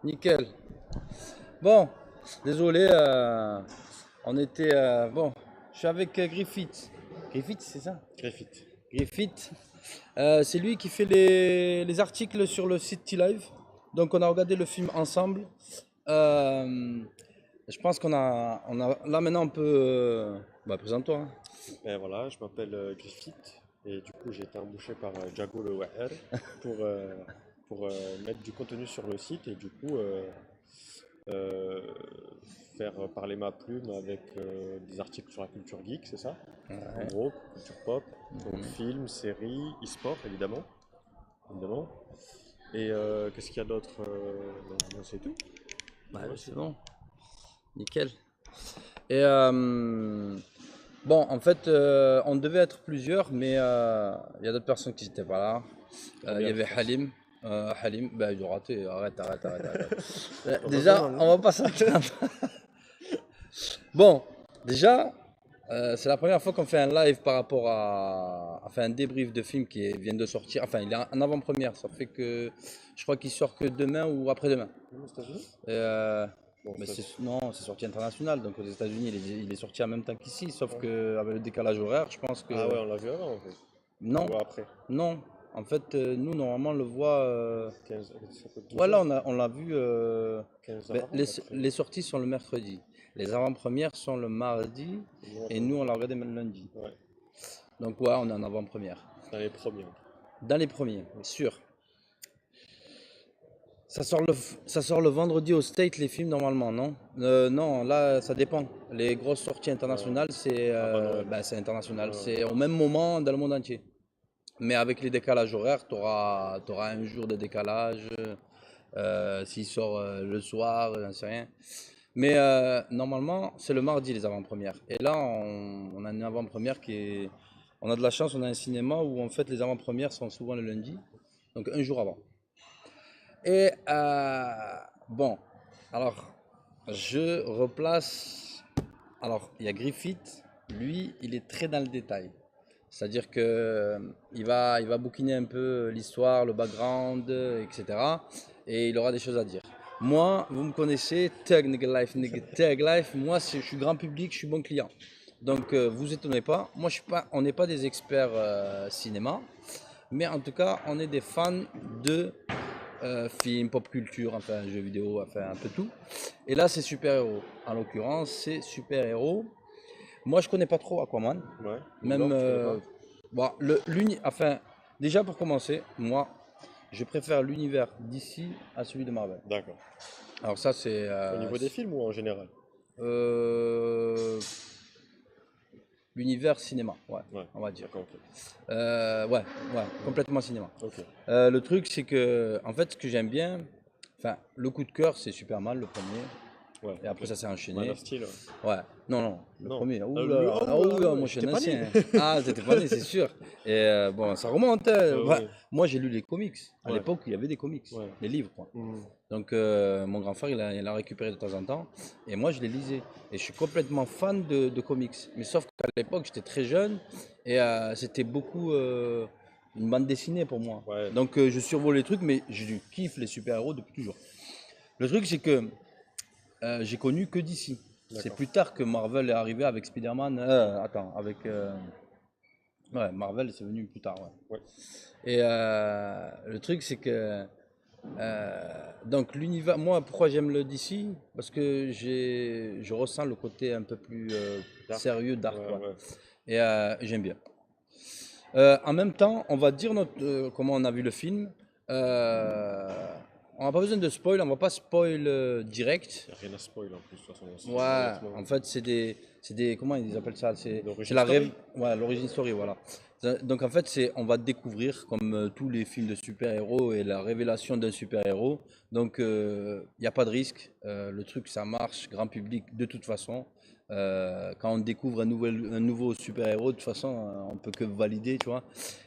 Nickel. Bon, désolé, on était. Bon, je suis avec Griffith. Griffith, c'est ça? Griffith. Griffith. C'est lui qui fait les articles sur le site T-Live. Donc, on a regardé le film ensemble. Je pense qu'on a. Là, maintenant, on peut. Bah, présente-toi, hein. Ben voilà, je m'appelle Griffith et du coup j'ai été embauché par Jago le WR pour, euh, pour mettre du contenu sur le site et du coup euh, faire parler ma plume avec des articles sur la culture geek, c'est ça? En Ouais. gros, culture pop, donc Mhm. films, séries, e-sport évidemment, évidemment. Et qu'est-ce qu'il y a d'autre? Ben, c'est tout. Ouais, Ouais, c'est c'est bon. Nickel. Et bon, en fait, on devait être plusieurs, mais il y a d'autres personnes qui n'étaient pas là. Il y combien de avait France? Halim. Halim, ben, il a raté. Arrête. Déjà, Heureusement, on non? va pas s'entendre. Bon, déjà, c'est la première fois qu'on fait un live par rapport à. Enfin, un débrief de film qui vient de sortir. Enfin, il est en avant-première. Ça fait que. Je crois qu'il sort que demain ou après-demain. Aux États-Unis? Euh, Bon, mais ça, non, c'est sorti international, donc aux États-Unis, il est sorti en même temps qu'ici, sauf ouais. que avec le décalage horaire, je pense Ah que ouais, on l'a vu avant en fait. non, Ou après. non. En fait, nous normalement on le voit. 15, ça fait 12 Voilà, heures. on l'a vu. 15 heures Ben, avant ou après? les sorties sont le mercredi, les avant-premières sont le mardi, Nous, on et l'a nous vu. on l'a regardé même lundi. Ouais, Donc ouais, on est en avant-première. dans les premiers. Dans les premiers, sûr. Ça sort le vendredi au State, les films, normalement, non? Non, là, ça dépend. Les grosses sorties Euh, internationales, Avant Noël. ben, c'est international. Ouais, C'est au même moment dans le monde entier. Mais avec les décalages horaires, tu auras un jour de décalage. S'il sort le soir, j'en sais rien. Mais normalement, c'est le mardi, les avant-premières. Et là, on a une avant-première qui est. On a de la chance, on a un cinéma où en fait les avant-premières sont souvent le lundi, donc un jour avant. Et bon, alors je replace. Alors il y a Griffith, lui, il est très dans le détail. C'est-à-dire que il va bouquiner un peu l'histoire, le background, etc. Et il aura des choses à dire. Moi, vous me connaissez, Tug Nigga Tug Life. Moi, je suis grand public, je suis bon client. Donc, vous étonnez pas. Moi, je suis pas, on n'est pas des experts cinéma, mais en tout cas, on est des fans de films, pop culture, enfin jeux vidéo, enfin un peu tout. Et là, c'est super-héros. En l'occurrence, c'est super-héros. Moi, je connais pas trop Aquaman. ouais. Ou Même, l'or, tu connais pas? bon, enfin, déjà pour commencer, moi, je préfère l'univers d'ici à celui de Marvel. D'accord. Alors ça, c'est Au niveau des films ou en général? euh, l'univers cinéma, ouais, Ouais, on va dire. d'accord, ok. Ouais, complètement cinéma. Ok. Le truc, c'est que, en fait, ce que j'aime bien, enfin, le coup de cœur, c'est Superman, le premier. Ouais, Et après, ok. ça s'est Man enchaîné. of Steel, ouais. Ouais, non, le Non. premier. Ouh là Le... là, ah Oh ouh là, là, ouais, moi je suis j'étais un pas né. ancien. Ah, t'étais pas né, c'est sûr. Et bon, ça remonte, hein. Ouais, Moi j'ai lu les comics. À ouais, l'époque, il y avait des comics, ouais. les livres, quoi. Mhm. Donc mon grand frère, il a récupéré de temps en temps. Et moi, je les lisais. Et je suis complètement fan de comics. Mais sauf qu'à l'époque, j'étais très jeune. Et c'était beaucoup une bande dessinée pour moi. Ouais, Donc je survole les trucs, mais je kiffe les super-héros depuis toujours. Le truc, c'est que j'ai connu que d'ici. C'est d'accord. plus tard que Marvel est arrivé avec Spider-Man. Attends, avec. Ouais, Marvel, c'est venu plus tard, ouais. Ouais, Et le truc, c'est que. Donc, l'univers. Moi, pourquoi j'aime le DC? Parce que je ressens le côté un peu plus dark. sérieux, dark, Ouais, ouais. ouais. Et j'aime bien. En même temps, on va dire comment on a vu le film. On n'a pas besoin de spoil, on va pas spoil direct. Y a rien à spoil en plus, de toute façon, Ouais, honnêtement. en fait, comment ils appellent ça? C'est L'origin la story? rêve, ouais, l'origin story, voilà. Donc en fait, on va découvrir comme tous les films de super-héros et la révélation d'un super-héros. Donc il n'y a pas de risque. Le truc, ça marche, grand public de toute façon. Quand on découvre un nouveau super-héros, de toute façon, on peut que valider, tu vois.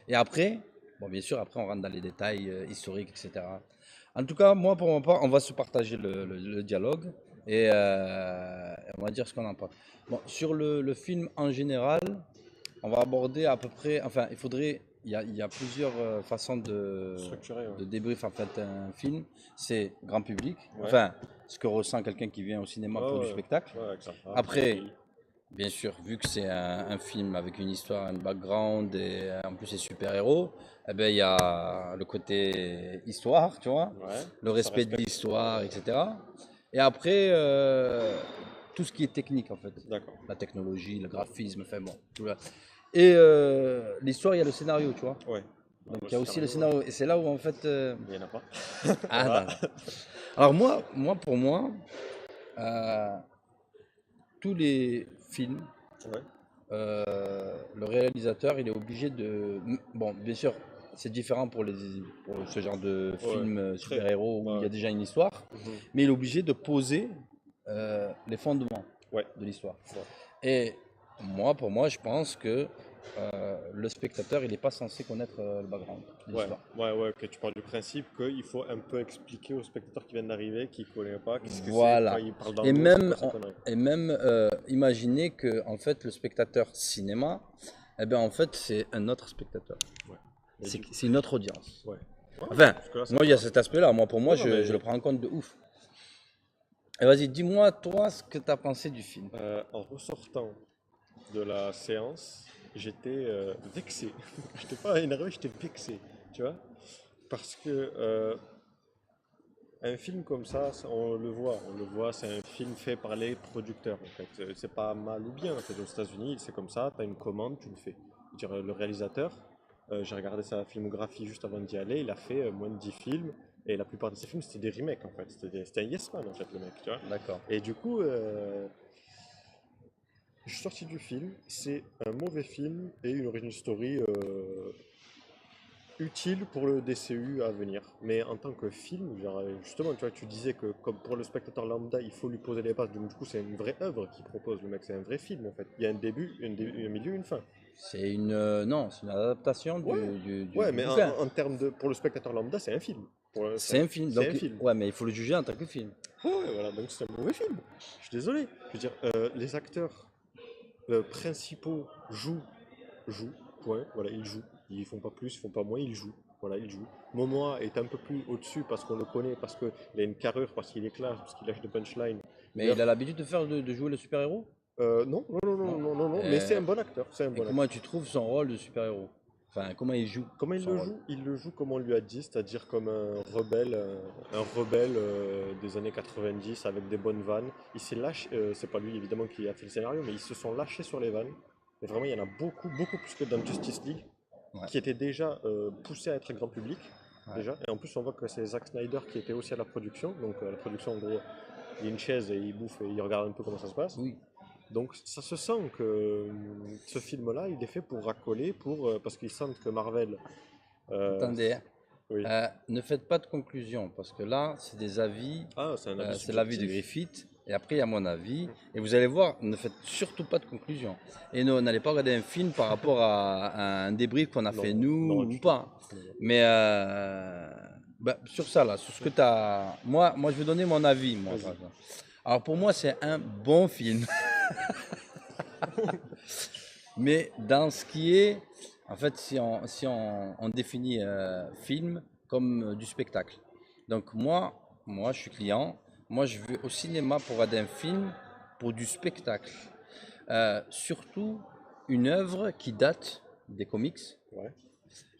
Et après, bon, bien sûr, après on rentre dans les détails historiques, etc. En tout cas, moi, pour mon part, on va se partager le dialogue et on va dire ce qu'on en pense. Bon, sur le film en général, on va aborder à peu près, enfin, il y a plusieurs façons Structuré, de ouais. débrief en fait un film. C'est grand public, Ouais, enfin ce que ressent quelqu'un qui vient au cinéma ouais, pour du ouais, spectacle. ouais, avec sa femme, Après, tranquille. bien sûr, vu que c'est un film avec une histoire, un background et en plus c'est super-héros, eh ben, il y a le côté histoire, tu vois, Ouais, le ça respect de respecte. l'histoire, etc. Et après, tout ce qui est technique en fait, D'accord. la technologie, le Ouais, graphisme, enfin bon. Tout là. Et l'histoire, il y a le scénario, tu vois. ouais. Donc Le il y a aussi le scénario, ouais. scénario. Et c'est là où en fait... Il n'y en a pas. Ah, Voilà. non, non. Alors pour moi, euh, tous les films, Ouais, le réalisateur, il est obligé de... Bon, bien sûr, c'est différent pour ce genre de ouais. film Très. super-héros où il y Ouais. a déjà une histoire, Mhm. mais il est obligé de poser les fondements Ouais. de l'histoire. Ouais. Et pour moi, je pense que le spectateur, il n'est pas censé connaître le background de Ouais, l'histoire. ouais, ouais, que tu parles du principe qu'il faut un peu expliquer au spectateur qui vient d'arriver, qui ne connaît pas, qu'est-ce que c'est, quand Voilà. il parle dans Et l'eau, c'est quoi même, ces conneries. et même imaginer que en fait, le spectateur cinéma, eh ben, en fait, c'est un autre spectateur. Ouais. Et du coup, C'est une autre audience. ouais. Ouais, Enfin, parce que là, ça moi, il y a va. cet aspect-là. Moi, pour moi, Non, non, je le mais prends en compte de ouf. Et vas-y, dis-moi, toi, ce que tu as pensé du film. en ressortant de la séance, j'étais vexé. J'étais pas énervé, j'étais vexé, tu vois. Parce que un film comme ça, on le voit, c'est un film fait par les producteurs en fait. C'est pas mal ou bien en fait. Aux États-Unis, c'est comme ça, tu as une commande, tu le fais. Je veux dire, le réalisateur, j'ai regardé sa filmographie juste avant d'y aller, il a fait moins de 10 films et la plupart de ses films c'était des remakes en fait. C'était un yes man en fait le mec, tu vois. D'accord. Et du coup, je suis sorti du film, c'est un mauvais film et une origin story utile pour le DCU à venir. Mais en tant que film, genre, justement, tu vois, tu disais que comme pour le spectateur lambda, il faut lui poser les bases. Donc, du coup, c'est une vraie œuvre qu'il propose, le mec. C'est un vrai film, en fait. Il y a un début, un milieu, une fin. C'est une, non, c'est une adaptation Ouais, du ouais, mais bouquin. en termes de... Pour le spectateur lambda, c'est un film. C'est un film. C'est un Donc, film. ouais, mais il faut le juger en tant que film. Ouais, ouais, voilà, donc c'est un mauvais film. Je suis désolé. Je veux dire, les acteurs principaux jouent, point. Voilà, ils jouent. Ils font pas plus, ils font pas moins, ils jouent. Voilà, ils jouent. Momoa est un peu plus au-dessus parce qu'on le connaît, parce qu'il a une carrure, parce qu'il est classe, parce qu'il lâche de punchline. Mais il a D'ailleurs, l'habitude de jouer le super-héros? non, non, non, non, Non? non, non, non, mais c'est Et, un bon acteur, c'est un et bon comment acteur. tu trouves son rôle de super-héros? Enfin, comment il joue Comment il son le rôle? joue? Il le joue comme on lui a dit, c'est-à-dire comme un rebelle des années 90 avec des bonnes vannes. Il s'est lâché, c'est pas lui évidemment qui a fait le scénario, mais ils se sont lâchés sur les vannes. Et vraiment, il y en a beaucoup, beaucoup plus que dans Justice League, Ouais, qui était déjà poussé à être grand public, ouais. déjà. Et en plus, on voit que c'est Zack Snyder qui était aussi à la production. Donc, la production, en gros, il y a une chaise et il bouffe et il regarde un peu comment ça se passe. Oui. Donc, ça se sent que ce film-là, il est fait pour racoler, parce qu'ils sentent que Marvel. euh, Attendez, hein. oui. Ne faites pas de conclusion, parce que là, c'est des avis, Ah, c'est un avis c'est l'avis de subjectif. Griffith, et après, il y a mon avis, et vous allez voir, ne faites surtout pas de conclusion. Et n'allez pas regarder un film par rapport à un débrief qu'on a fait Non, non, nous ou du tout. pas. Mais bah, sur ça, là, sur ce que tu as. Moi, je vais donner mon avis, moi, par Vas-y. exemple. Alors, pour moi, c'est un bon film. Mais dans ce qui est, en fait, on définit film comme du spectacle. Donc moi, je suis client. Moi, je vais au cinéma pour regarder un film pour du spectacle. Surtout une œuvre qui date des comics. Ouais.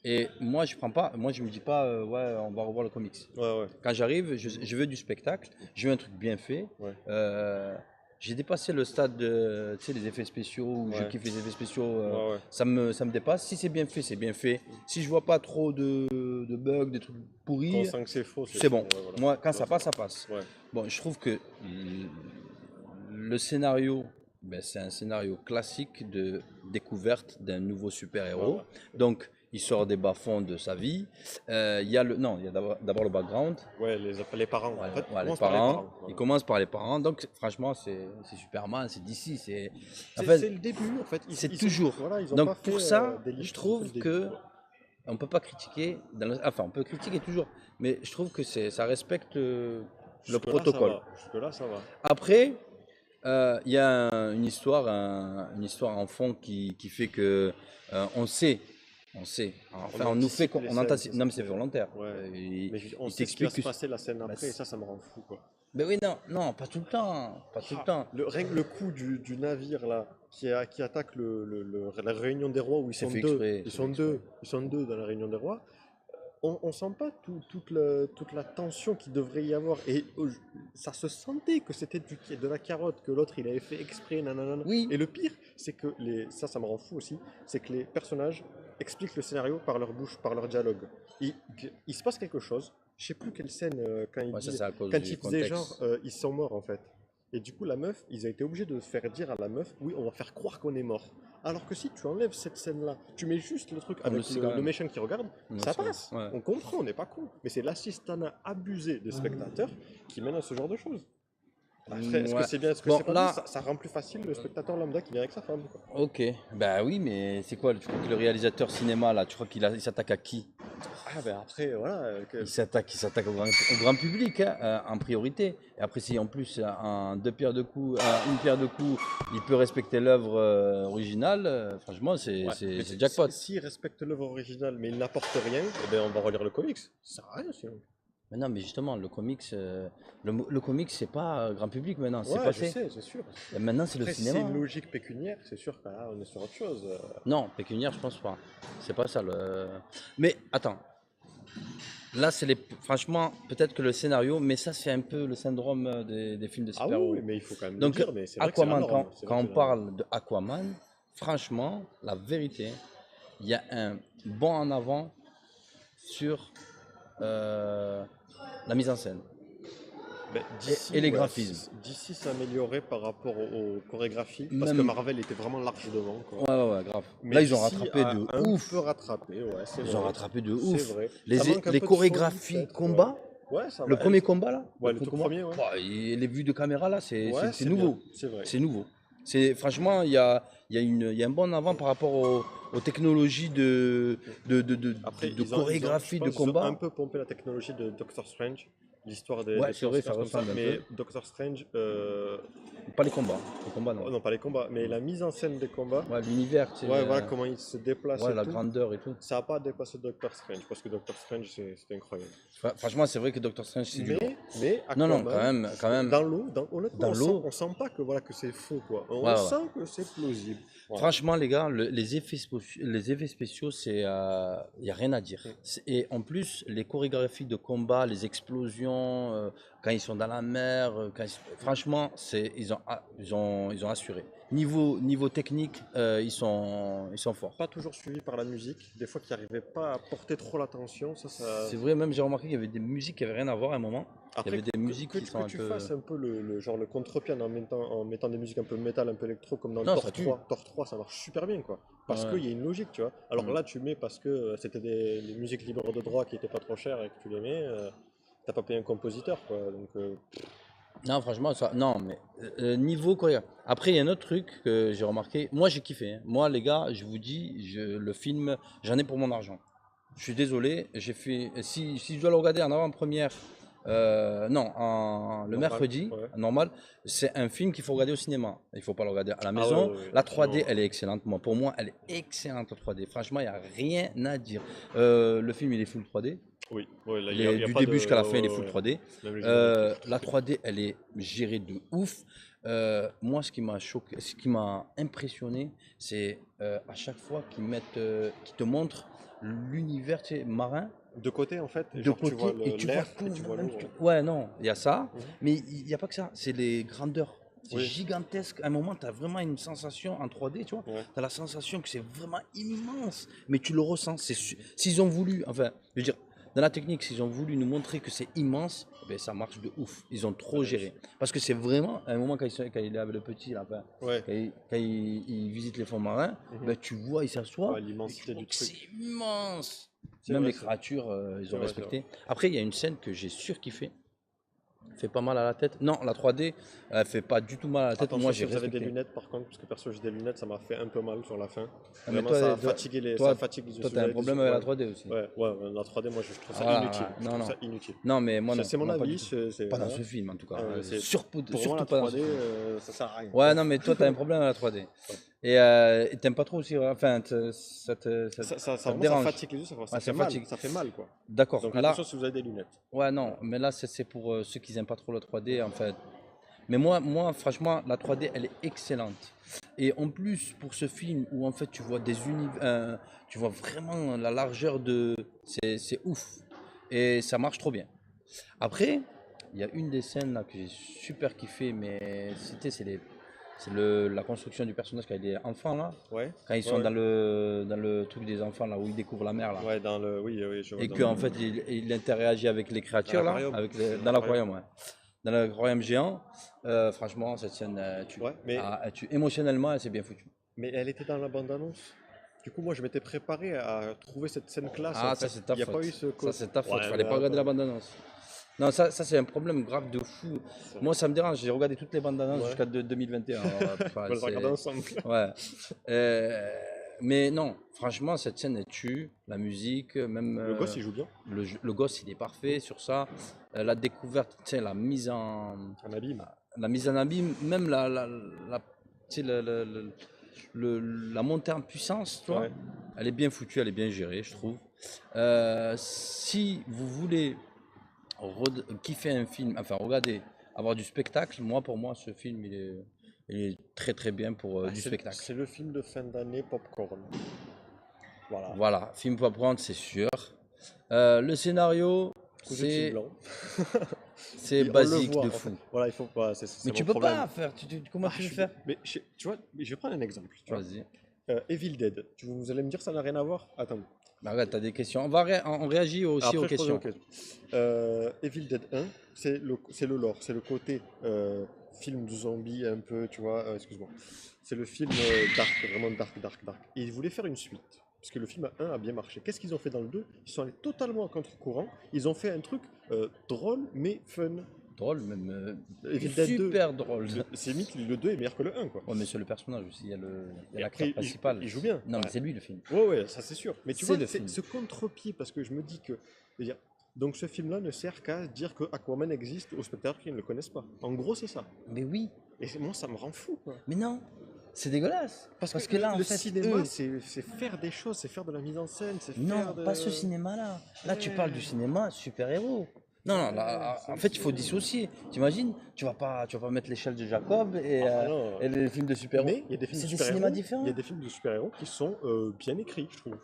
Et moi, je prends pas. Moi, je me dis pas, ouais, on va revoir le comics. Ouais, ouais, Quand j'arrive, je veux du spectacle. Je veux un truc bien fait. ouais, Euh, j'ai dépassé le stade de, tu sais, les effets spéciaux, où je ouais, kiffe les effets spéciaux, ouais, ouais. ça me dépasse. Si c'est bien fait, c'est bien fait. Si je vois pas trop de bugs, des trucs Quand on pourris, sent que c'est faux, c'est c'est faux. bon. Ouais, voilà. Moi, quand Ouais, ça passe, ça passe. ouais, Bon, je trouve que le scénario, ben, c'est un scénario classique de découverte d'un nouveau ouais, super-héros. ouais. Donc, il sort des bas-fonds de sa vie. Il y a non, il y a d'abord le background. Ouais, les parents. En fait, Ouais, les commence par les parents. parents. Il Voilà. commence par les parents. Donc, franchement, c'est Superman, c'est DC. En C'est fait, le début, en fait. c'est Ils toujours. voilà, ils ont Donc, pas fait pour ça, des je livres, ils ont fait le trouve début. que on peut pas critiquer. Enfin, on peut critiquer toujours. Mais je trouve que ça respecte le Jusque-là, ça protocole. va. Jusque-là, ça va. Après, il y a une histoire en fond qui fait que on sait On sait. Enfin, On on nous fait anticipe les on scènes, anticipe. c'est Non, ça mais c'est qui est. volontaire. Ouais. Mais on Il sait ce qui va t'explique se que. passer la scène Bah, après, et ça me rend fou, quoi. mais oui, non, non, pas tout le temps. Pas tout le Ah, temps. rien que le coup du navire là qui attaque la réunion des rois où ils C'est sont fait deux, exprès. ils C'est fait sont exprès. deux, ils sont deux dans la réunion des rois. On sent pas toute la tension qu'il devrait y avoir et ça se sentait que c'était de la carotte, que l'autre il avait fait exprès, nanana. Oui. Et le pire, c'est que ça me rend fou aussi, c'est que les personnages expliquent le scénario par leur bouche, par leur dialogue. Il, il se passe quelque chose. Je sais plus quelle scène Ouais, ça, c'est à cause quand du il disait genre contexte. ils sont morts en fait. Et du coup la meuf, ils ont été obligés de faire dire à la meuf, oui on va faire croire qu'on est mort. Alors que si tu enlèves cette scène-là, tu mets juste le truc On le avec sait quand le même. méchant qui regarde, On le ça sait. passe. Ouais. On comprend, on n'est pas con. Mais c'est l'assistanat abusé des spectateurs qui mène à ce genre de choses. Après, est-ce que Ouais. c'est bien, est-ce que Bon, c'est pas bien? là, Ça rend plus facile le spectateur lambda qui vient avec sa femme, quoi. ok. Bah oui, mais c'est quoi? Tu crois que le réalisateur cinéma, là, tu crois il s'attaque à qui? Ah ben après, voilà. Il s'attaque au grand public, hein, en priorité. Et après, si en plus, deux pierres de coups, une pierre de coups, il peut respecter l'œuvre originale, franchement, Ouais. Mais c'est jackpot. s'il respecte l'œuvre originale mais il n'apporte rien, eh ben on va relire le comics. Ça sert à rien sinon. Mais non, mais justement, le comics, le comics, c'est pas grand public maintenant, c'est Ouais, je passé. sais, c'est sûr. Et maintenant, c'est le Après, si cinéma. c'est une Hein. logique pécuniaire, c'est sûr que là, on est sur autre chose. Non, pécuniaire, je pense pas. C'est pas ça. Mais attends, là, franchement, peut-être que le scénario, mais ça, c'est un peu le syndrome des films de Ah oui, super-héros. oui, mais il faut quand même le Donc, dire, mais c'est vrai que c'est la Aquaman, norme. quand, C'est vrai quand que on c'est la norme. parle de Aquaman, franchement, la vérité, il y a un bond en avant sur la mise en scène Ben, et les ouais, graphismes. DC s'améliorait par rapport aux chorégraphies, parce que Même, Marvel était vraiment large devant, quoi. ouais, ouais, ouais, grave. Mais Là, ils ont DC rattrapé a de un ouf. peu rattrapé, ouais, c'est Ils ont vrai. rattrapé de C'est ouf. vrai. Les, Ça manque un les peu de folie, chorégraphies peut-être, combat, ouais, ça le va. premier combat là, Ouais, le tout combat, premier, ouais. les vues de caméra là, c'est Ouais, c'est c'est bien, nouveau. c'est vrai. C'est nouveau. Franchement, il y a un bon en avant par rapport aux technologies Après, de je chorégraphie, de pense qu'ils ont un combat. peu pompé la technologie de Doctor Strange, l'histoire Ouais, des c'est vrai, ça transferts comme ça, ressemble un mais peu. Doctor Strange, Pas les combats. Les combats, oh non. non, pas les combats, mais Non. la mise en scène des combats, Ouais, l'univers, tu sais, ouais, voilà comment il se déplace ouais, et la tout, grandeur et tout. ça n'a pas dépassé Doctor Strange, parce que Doctor Strange, c'était incroyable. Franchement, c'est vrai que Doctor Strange, c'est du lourd. Mais Non, non, Aquaman, quand même, dans l'eau, honnêtement, dans l'eau. on sent pas que, voilà, que c'est faux, quoi. Ouais, On ouais. sent que c'est plausible. Voilà. Franchement, les gars, les effets spéciaux, il n'y a rien à dire. Et en plus, les chorégraphies de combat, les explosions, quand ils sont dans la mer, franchement, ils ont assuré. Niveau technique, ils sont forts. Pas toujours suivi par la musique, des fois qui n'arrivait pas à porter trop l'attention, ça... C'est vrai, même j'ai remarqué qu'il y avait des musiques qui n'avaient rien à voir à un moment. Il y Après, avait des musiques qui sont que un tu peu. fasses un peu genre le contre-pied en mettant des musiques un peu métal, un peu électro, comme dans Non, Thor ça tue. 3. Thor 3, ça marche super bien, quoi. Parce Ouais. qu'il y a une logique, tu vois. Alors Mm. là, tu mets parce que c'était des musiques libres de droit qui étaient pas trop chères et que tu les mets, t'as pas payé un compositeur, quoi. Donc, Non, franchement, ça, non, mais niveau chorégraphe. Après, il y a un autre truc que j'ai remarqué. Moi, j'ai kiffé. Hein. Moi, les gars, je vous dis, le film, j'en ai pour mon argent. Je suis désolé, si je dois le regarder en avant-première, non, le normal, mercredi, ouais. normal, c'est un film qu'il faut regarder au cinéma. Il ne faut pas le regarder à la Ah maison. ouais, ouais, La sinon, 3D, elle est excellente. Pour moi, elle est excellente en 3D. Franchement, il n'y a rien à dire. Le film, il est full 3D. oui, ouais, là, Il y a, est, y a du pas début de... jusqu'à la fin, il est ouais, full ouais. 3D. Même le générique est La 3D, elle est gérée de ouf. Moi, ce qui m'a choqué, ce qui m'a impressionné, c'est à chaque fois qu'ils te montrent l'univers, tu sais, marin de côté, en fait, de genre tu côté vois et tu vois l'air tout. et tu vois l'eau. Ouais, non, il y a ça, Mhm. mais il n'y a pas que ça. C'est les grandeurs. C'est Oui, gigantesque. À un moment, tu as vraiment une sensation en 3D, tu vois. ouais. Tu as la sensation que c'est vraiment immense, mais tu le ressens. S'ils ont voulu, enfin, je veux dire, dans la technique, s'ils ont voulu nous montrer que c'est immense, ben, ça marche de ouf. Ils ont trop géré. Parce que c'est vraiment, à un moment, quand il est avec le petit, là, enfin, Ouais. quand il visite les fonds marins, Mhm. ben, tu vois, il s'assoit. Ouais, et tu l'immensité vois du que truc. c'est immense. C'est Même vrai, les c'est- créatures, ils c'est ont vrai, c'est respecté. Après, il y a une scène que j'ai surkiffé. Fait pas mal à la tête. Non, la 3D, elle fait pas du tout mal à la tête. Attention, Moi, si j'ai vous avez des respecté. lunettes par contre, parce que perso j'ai des lunettes, ça m'a fait un peu mal sur la fin. Ah, mais Vraiment, ça a toi, fatigué les, toi, ça fatigue les toi, t'as un yeux. problème avec la 3D aussi. Ouais, la 3D, moi je trouve ça Voilà, inutile. ouais. Je Non, trouve non. ça inutile. Non, mais moi, non. C'est mon Non, pas avis. du tout. Pas dans ce film, en tout cas. Pour moi, Surtout la pas dans ce 3D, film. ça sert à rien. Ouais, non, mais toi, t'as un problème avec la 3D. Et t'aimes pas trop aussi, enfin, ça te Vraiment, ça dérange. fatigue les yeux, Ouais, ça ça fait mal, fatigue. ça fait mal, quoi. D'accord, Donc là, attention si vous avez des lunettes. ouais, non, mais là, c'est pour ceux qui n'aiment pas trop la 3D, en fait. Mais moi, franchement, la 3D, elle est excellente. Et en plus, pour ce film où en fait tu vois des univers, tu vois vraiment la largeur de, c'est ouf. Et ça marche trop bien. Après, il y a une des scènes là que j'ai super kiffé, mais la construction du personnage quand il est enfant là, Ouais, quand ils ouais, sont ouais. dans le truc des enfants là où ils découvrent la mer là, Ouais, dans le. Oui, oui, je vois et dans qu'en fait il interagit avec les dans créatures là, l'aquarium. dans l'aquarium, ouais. Dans l'aquarium géant, franchement, cette scène, Ouais, elle tue. Émotionnellement, elle s'est bien foutue. mais elle était dans la bande-annonce. Du coup, moi, je m'étais préparé à trouver cette scène classe, en Ah, ça fait. c'est Il ta n'y a pas eu faute. ce Ça code. c'est ta faute. Ouais, Fallait mais pas regarder la attends. bande-annonce. Non, ça c'est un problème grave de fou. C'est- Moi, ça me dérange. J'ai regardé toutes les bandes-annonces Ouais, jusqu'à 2021. Alors, on va les regarder ensemble. Ouais. Euh, mais non, franchement, cette scène, elle tue. La musique, même Le gosse, il joue bien. le gosse, il est parfait sur ça. La découverte, tu sais, Un abîme. la mise en abîme, même tu sais, la montée en puissance, tu vois, Ouais. elle est bien foutue, elle est bien gérée, je trouve. Si vous voulez kiffer un film, enfin regarder, avoir du spectacle, pour moi, ce film, il est très très bien pour Ah, du c'est spectacle. le film de fin d'année popcorn. Voilà. Voilà, film pour apprendre, c'est sûr. Le scénario, Cousu de fil c'est blanc. c'est On le basique de voit, en fait. fou. Voilà, il faut pas. Mais C'est tu mon peux problème. pas faire. Comment Ah, tu veux faire? mais tu vois, je vais prendre un exemple. Tu vois. Vas-y. Evil Dead. Vous allez me dire ça n'a rien à voir? Attends. Bah, regarde, t'as des questions. On réagit aussi aux Après, je pose une questions. question. Evil Dead 1, c'est le lore, c'est le côté film de zombie un peu, tu vois, excuse-moi. C'est le film dark, vraiment dark, dark, dark. Et ils voulaient faire une suite, parce que le film 1 a bien marché. Qu'est-ce qu'ils ont fait dans le 2? Ils sont allés totalement à contre-courant. Ils ont fait un truc drôle, mais fun. Drôle, même. Evil Dead 2, Super drôle. c'est limite, le 2 est meilleur que le 1, quoi. Ouais, mais sur le personnage aussi, il y a Et l'acteur après, principal. il joue bien. Non, mais Ouais. c'est lui le film. Ouais, ouais, ça c'est sûr. Mais tu C'est vois, le c'est film. ce contre-pied, parce que je me dis que. Je veux dire, donc ce film-là ne sert qu'à dire que Aquaman existe aux spectateurs qui ne le connaissent pas. En gros, c'est ça. Mais oui, Et moi, ça me rend fou, quoi. mais non. C'est dégueulasse. Parce Parce que que là, en le fait, cinéma, eux. c'est faire des choses, c'est faire de la mise en scène, c'est Non, faire de. pas ce cinéma-là. Là, tu parles du Ouais, cinéma super-héros. Non, non, là, c'est en le fait, il faut cinéma. dissocier. T'imagines, tu vas pas mettre l'échelle de Jacob Ah non. et les films de super-héros. Mais il y a des films de C'est des cinémas super-héros, il y différents. a des films de super-héros qui sont bien écrits, je trouve.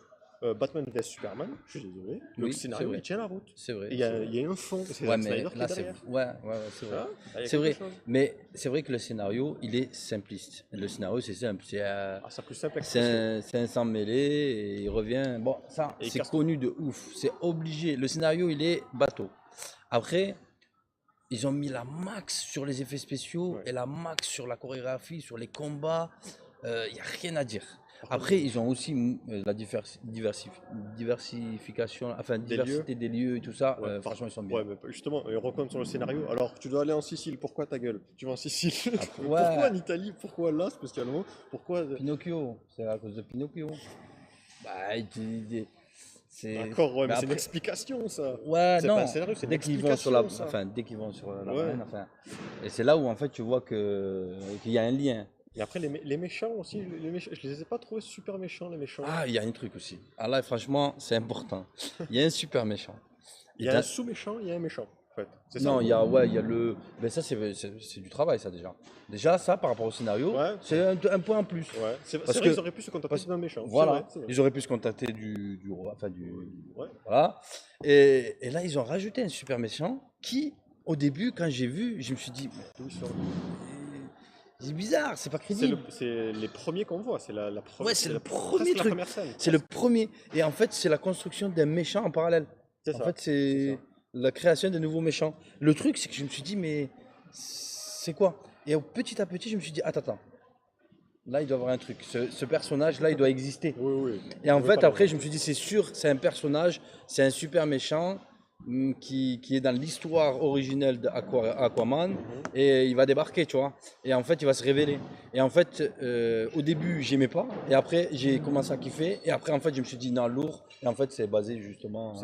Batman vs Superman, je suis désolé. Le Oui, c'est scénario, vrai. il tient la route. C'est vrai. Et C'est vrai. il y a un fond, c'est Ouais, Zack mais Snyder qui est là, c'est. derrière. Ouais, ouais, ouais, c'est vrai. Ah, il y a C'est quelque vrai. chose. Mais c'est vrai que le scénario, il est simpliste. Le scénario, c'est simple. Ah, ça plus simple C'est expression. un sang mêlé et il revient. Bon, ça, Et il c'est casse. connu de ouf. C'est obligé. Le scénario, il est bateau. Après, ils ont mis la max sur les effets spéciaux Ouais. et la max sur la chorégraphie, sur les combats. Il n'y a rien à dire. Par contre, Après, ils ont aussi la diversification, enfin des lieux. diversité des lieux et tout ça. Ouais, Franchement, ils sont bien. ouais, mais justement, on recompte sur le scénario. Alors, tu dois aller en Sicile, pourquoi ta gueule? Tu vas en Sicile. Après, Pourquoi en ouais, Italie? Pourquoi là spécialement? Pourquoi. Pinocchio, c'est à cause de Pinocchio. Bah, c'est. D'accord, ouais, Mais mais c'est une après, explication ça. ouais, C'est pas un non. scénario, c'est une Dès qu'ils vont sur la, explication ça. enfin, dès qu'ils vont sur la Ouais. marine, enfin, et c'est là où en fait tu vois qu'il y a un lien. Et après, les méchants aussi, je les ai pas trouvés super méchants, les méchants. Ah, il y a un truc aussi. Ah là, franchement, c'est important. Il y a un super méchant. Il y a un sous-méchant, il y a un méchant, en fait. C'est ça? Non, il y a le. Ben ça, c'est du travail, ça déjà. Déjà, ça, par rapport au scénario, Ouais, c'est un point en plus. ouais. C'est Parce vrai, que, ils auraient pu se contenter parce- d'un méchant. voilà, C'est vrai. ils auraient pu se contacter du roi, enfin du. Ouais. Voilà. Et là, ils ont rajouté un super méchant qui, au début, quand j'ai vu, je me suis dit, D'où ils sortent. c'est bizarre, c'est pas C'est crédible. c'est les premiers qu'on voit, c'est la première. Ouais, c'est le presque premier la truc. première scène. C'est le premier. Et en fait, c'est la construction d'un méchant en parallèle. C'est En ça. fait, c'est la création de nouveaux méchants. Le truc, c'est que je me suis dit, mais c'est quoi? Et petit à petit, je me suis dit, attends. Là, il doit y avoir un truc. Ce personnage-là, il doit exister. Oui, oui. Et en On veut fait, pas après, le- je me suis dit, c'est sûr, c'est un personnage, c'est un super méchant qui est dans l'histoire originelle d'Aquaman Mhm. et il va débarquer, tu vois. Et en fait, il va se révéler. Et en fait, au début, j'aimais pas. Et après, j'ai commencé à kiffer. Et après, en fait, je me suis dit, non, lourd. Et en fait, c'est basé justement.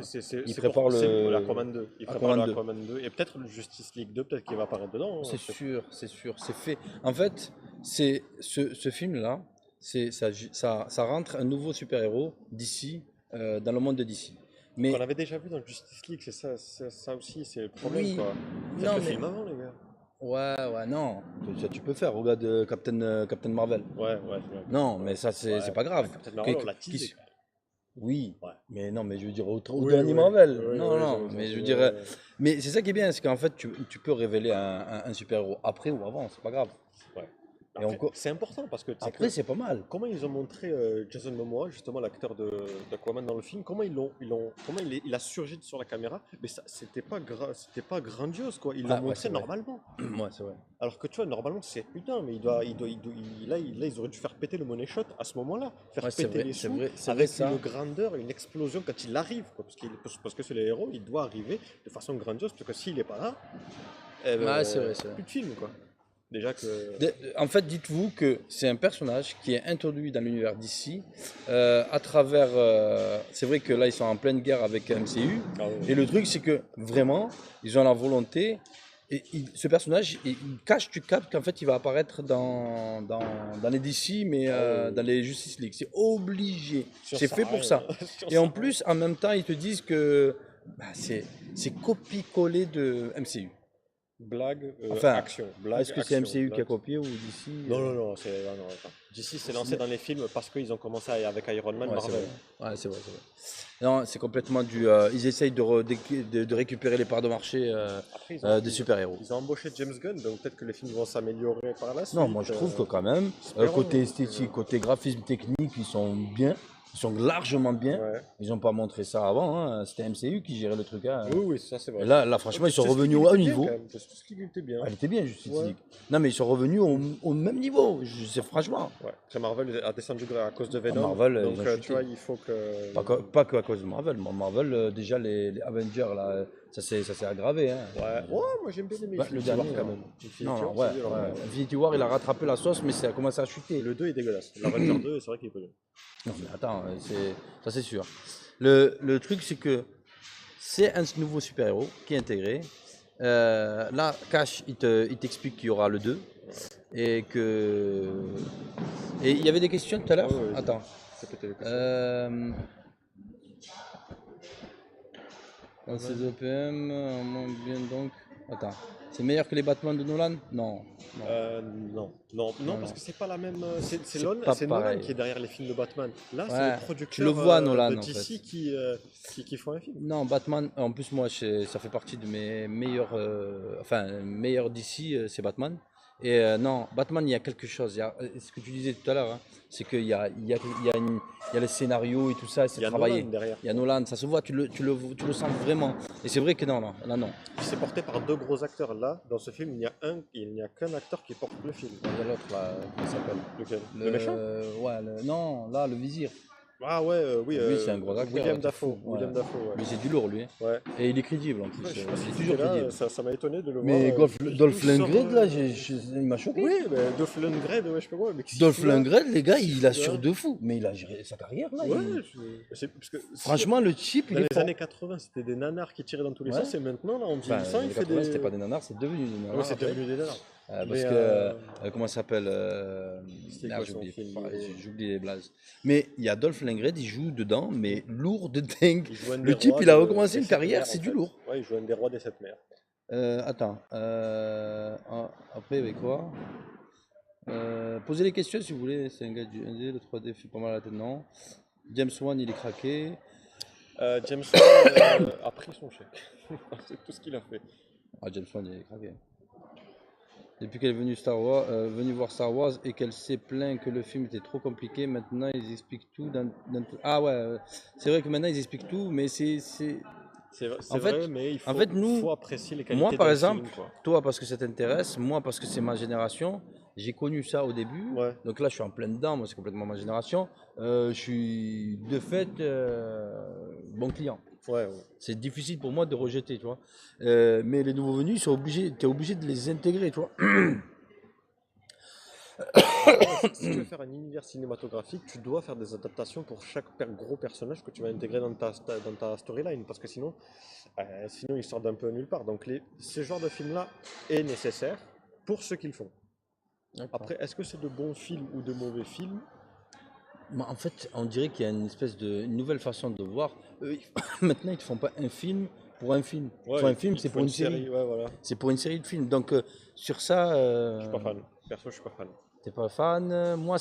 Il prépare l'Aquaman 2. Il prépare Aquaman 2. l'Aquaman 2. Et peut-être le Justice League 2, peut-être qu'il va apparaître dedans. C'est sûr, c'est fait. En fait, c'est ce film-là. Ça rentre un nouveau super-héros d'ici, dans le monde de DC. Qu'on Mais avait déjà vu dans Justice League, ça aussi, c'est le problème, oui, quoi. Faites non, le mais film avant, les gars. ouais, non. Ça, tu peux faire. Regarde Captain Marvel. Ouais, c'est vrai. Non, mais ça, c'est Ouais, pas grave. Captain Marvel, on l'a Qui teasé, quand Oui, même. Ouais. mais non, mais je veux dire au Oui, dernier oui, Marvel. oui, Non, oui, non, mais je veux dire. Mais c'est ça qui est bien, c'est qu'en fait, tu peux révéler un super-héros après ou avant, c'est pas grave. ouais. Et Après, encore, c'est important parce que tu sais après, que c'est pas mal. comment ils ont montré Jason Momoa, justement l'acteur d'Aquaman dans le film, comment comment il a surgi sur la caméra, mais ça, c'était pas grandiose, quoi. Ils l'ont Ah, ouais, montré c'est vrai. normalement. Ouais, c'est vrai. Alors que tu vois, normalement, c'est putain, mais là, ils auraient dû faire péter le money shot à ce moment-là, faire Ouais, c'est péter vrai, les c'est sous vrai, c'est vrai avec une ça. grandeur, une explosion quand il arrive, quoi, parce que c'est le héros, il doit arriver de façon grandiose, parce que s'il est pas là, eh Ouais, c'est vrai, ben, c'est vrai. plus de film, quoi. Déjà que. En fait, dites-vous que c'est un personnage qui est introduit dans l'univers d'ici à travers. C'est vrai que là, ils sont en pleine guerre avec MCU. Ah ouais. Et le truc, c'est que vraiment, ils ont la volonté. Et ce personnage, il cache, tu captes qu'en fait, il va apparaître dans les DC, mais Ah ouais, dans les Justice League. C'est obligé. Sur C'est ça, fait pour ça. sur Et en ça. plus, en même temps, ils te disent que bah, c'est copie-coller de MCU. Blague, Enfin, action. est-ce Blague, que c'est action. MCU qui a Blague. copié ou DC Non, non, attends. DC s'est lancé dans les films parce qu'ils ont commencé avec Iron Man, Ouais, c'est Marvel. vrai. Ouais, c'est vrai, c'est vrai. Non, c'est complètement du. Ils essayent de récupérer les parts de marché Après, des super-héros. ils ont embauché James Gunn, donc peut-être que les films vont s'améliorer par la Non, suite. moi je trouve que quand même, Espérons. côté esthétique, côté graphisme technique, ils sont bien. Ils sont largement bien. Ouais. Ils n'ont pas montré ça avant, hein. C'était MCU qui gérait le truc, hein. Oui, ça c'est Et vrai. là, franchement, ils sont Justice League, revenus il au était bien niveau. quand même. Justice League, il était bien. Elle était bien, Justice Ouais. League. Non, mais ils sont revenus au même niveau. C'est franchement. Ouais. Après, Marvel a descendu à cause de À Venom. Marvel, Donc, ils ont tu chuté. vois, il faut que. Pas que à cause de Marvel. Marvel, déjà, les Avengers, là, ça s'est aggravé, hein. Ouais, moi j'aime bien aimer Bah, le Infinity War dernier, quand non. même. Infinity Non, War, non, c'est ouais, violent. ouais. Infinity War, il a rattrapé la sauce, mais ça a commencé à chuter. Le 2 est dégueulasse. L'Avenger 2, c'est vrai qu'il est pas bien. Non, mais attends, ça c'est sûr. Le truc, c'est que c'est un nouveau super-héros qui est intégré. Là, Cash, il t'explique qu'il y aura le 2 et que. Et il y avait des questions tout à l'heure. Ouais, Attends. ça peut être les questions. Dans ces OPM, on monte bien donc. Attends. C'est meilleur que les Batman de Nolan? Non. Non, parce que c'est pas la même. C'est pas C'est Nolan pareil. qui est derrière les films de Batman. Là, c'est les Ouais, producteurs tu le vois, Nolan, de en DC fait. qui font un film. Non, Batman, en plus, moi, ça fait partie de mes meilleurs. Enfin, meilleurs d'ici, c'est Batman. Et non, Batman, il y a quelque chose. Ce que tu disais tout à l'heure, hein, c'est qu'il y a le scénario et tout ça, c'est Il y a travaillé. Nolan derrière. Il y a Nolan, ça se voit, tu le sens vraiment. Et c'est vrai que non, non, là, non. Puis c'est porté par deux gros acteurs. Là, dans ce film, il n'y a qu'un acteur qui porte le film. Il y a l'autre, là, comment il s'appelle? Lequel? Le méchant? Ouais, non, là, le vizir. Ah ouais, oui, Lui, c'est un gros acteur. William t'es Dafoe. fou, ouais. William Dafoe, ouais. Lui, c'est du lourd, lui. Ouais. Et il est crédible, en plus. Ouais, je sais pas Il si est tu toujours étais là, crédible. ça m'a étonné de le voir. Mais Dolph d'où sort, Lundgren, là, il m'a choqué. Oui, mais Dolph Lundgren, ouais, je sais pas quoi. Mais qu'est-ce qu'il Dolph fout là? Lundgren, les gars, il Qu'est-ce qu'il assure fout là? de fou. Mais il a géré sa carrière, là. Ouais, parce que Franchement, le type, il dans est les fort. années 80, c'était des nanars qui tiraient dans tous les Ouais. sens, et maintenant, là, en Enfin, vieillissant, les il fait 80, des. c'était pas des nanars, c'est devenu des nanars. Ouais, c'est après. devenu des nanars. Parce Mais, que, comment ça s'appelle C'était merde, quoi son film? j'oublie les blazes. Mais il y a Dolph Lundgren, il joue dedans, mais lourd de dingue. Il joue un des Le type, rois il a de- recommencé des une sept carrière, mers, c'est en du fait. lourd. Ouais, il joue un des rois des sept mers. Attends. Après, avec quoi posez les questions si vous voulez. C'est un gars du 1D, le 3D fait pas mal à la tête, non. James Wan, il est craqué. James Wan a pris son chèque. C'est tout ce qu'il a fait. Ah, James Wan, il est craqué. Depuis qu'elle est venue voir Star Wars et qu'elle s'est plaint que le film était trop compliqué, maintenant ils expliquent tout. Ah ouais, c'est vrai que maintenant ils expliquent tout, mais C'est En vrai, fait- mais il en fait, nous- faut apprécier les moi qualités par d'un exemple, film, quoi. toi parce que ça t'intéresse, moi parce que c'est ma génération, j'ai connu ça au début. Ouais. Donc là je suis en plein dedans, moi c'est complètement ma génération. Je suis de fait bon client. Ouais. C'est difficile pour moi de rejeter, tu vois. Mais les nouveaux venus, tu es obligé de les intégrer, tu vois. Si tu veux faire un univers cinématographique, tu dois faire des adaptations pour chaque gros personnage que tu vas intégrer dans ta storyline, parce que sinon ils sortent d'un peu nulle part. Donc ce genre de film-là est nécessaire pour ce qu'ils font. Après, est-ce que c'est de bons films ou de mauvais films? En fait, on dirait qu'il y a une espèce une nouvelle façon de voir. Eux, maintenant, ils ne font pas un film pour un film. Ils font Ouais, un film, il c'est te faut pour une une série. série, ouais, voilà. C'est pour une série de films. Donc, sur ça, Je suis pas fan. Perso, je suis pas fan. t'es pas fan. Moi,